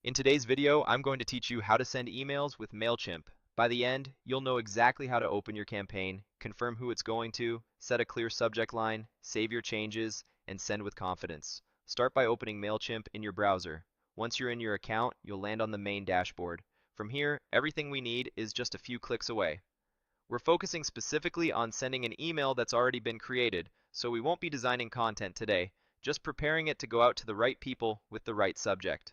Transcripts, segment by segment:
In today's video, I'm going to teach you how to send emails with Mailchimp. By the end, you'll know exactly how to open your campaign, confirm who it's going to, set a clear subject line, save your changes, and send with confidence. Start by opening Mailchimp in your browser. Once you're in your account, you'll land on the main dashboard. From here, everything we need is just a few clicks away. We're focusing specifically on sending an email that's already been created, so we won't be designing content today, just preparing it to go out to the right people with the right subject.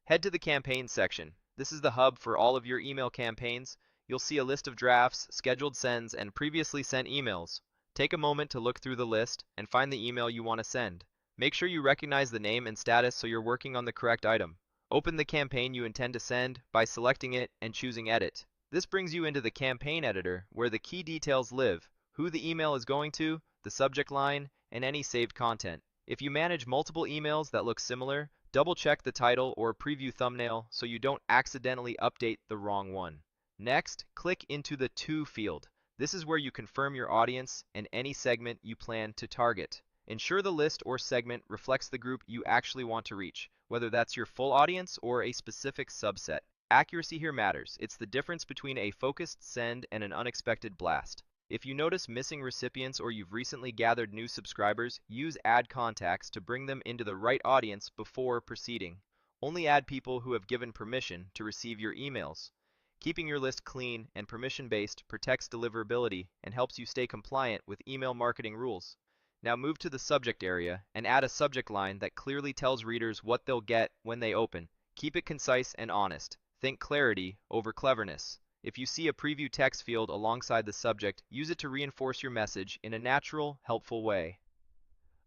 Head to the Campaigns section. This is the hub for all of your email campaigns. You'll see a list of drafts, scheduled sends, and previously sent emails. Take a moment to look through the list and find the email you want to send. Make sure you recognize the name and status so you're working on the correct item. Open the campaign you intend to send by selecting it and choosing Edit. This brings you into the campaign editor where the key details live: who the email is going to, the subject line, and any saved content. If you manage multiple emails that look similar, double-check the title or preview thumbnail so you don't accidentally update the wrong one. Next, click into the To field. This is where you confirm your audience and any segment you plan to target. Ensure the list or segment reflects the group you actually want to reach, whether that's your full audience or a specific subset. Accuracy here matters. It's the difference between a focused send and an unexpected blast. If you notice missing recipients or you've recently gathered new subscribers, use Add Contacts to bring them into the right audience before proceeding. Only add people who have given permission to receive your emails. Keeping your list clean and permission-based protects deliverability and helps you stay compliant with email marketing rules. Now move to the subject area and add a subject line that clearly tells readers what they'll get when they open. Keep it concise and honest. Think clarity over cleverness. If you see a preview text field alongside the subject, use it to reinforce your message in a natural, helpful way.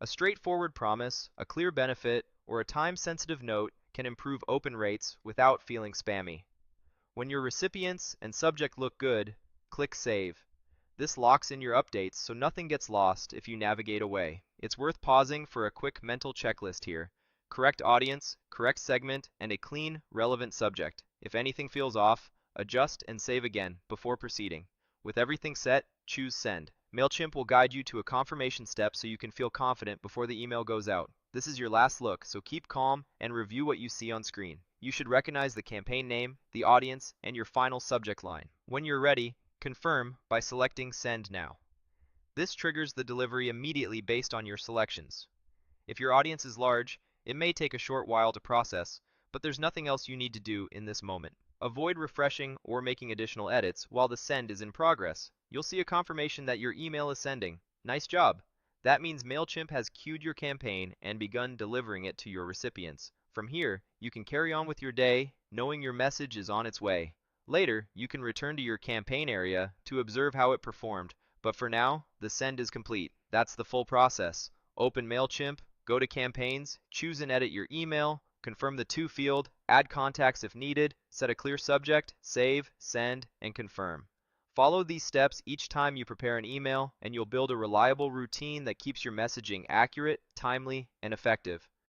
A straightforward promise, a clear benefit, or a time-sensitive note can improve open rates without feeling spammy. When your recipients and subject look good, click Save. This locks in your updates so nothing gets lost if you navigate away. It's worth pausing for a quick mental checklist here. Correct audience, correct segment, and a clean, relevant subject. If anything feels off, adjust and save again before proceeding. With everything set, choose Send. Mailchimp will guide you to a confirmation step so you can feel confident before the email goes out. This is your last look, so keep calm and review what you see on screen. You should recognize the campaign name, the audience, and your final subject line. When you're ready, confirm by selecting Send Now. This triggers the delivery immediately based on your selections. If your audience is large, it may take a short while to process, but there's nothing else you need to do in this moment. Avoid refreshing or making additional edits while the send is in progress. You'll see a confirmation that your email is sending. Nice job! That means Mailchimp has queued your campaign and begun delivering it to your recipients. From here, you can carry on with your day, knowing your message is on its way. Later, you can return to your campaign area to observe how it performed, but for now, the send is complete. That's the full process. Open Mailchimp, go to Campaigns, choose and edit your email, confirm the To field, add contacts if needed, set a clear subject, save, send, and confirm. Follow these steps each time you prepare an email, and you'll build a reliable routine that keeps your messaging accurate, timely, and effective.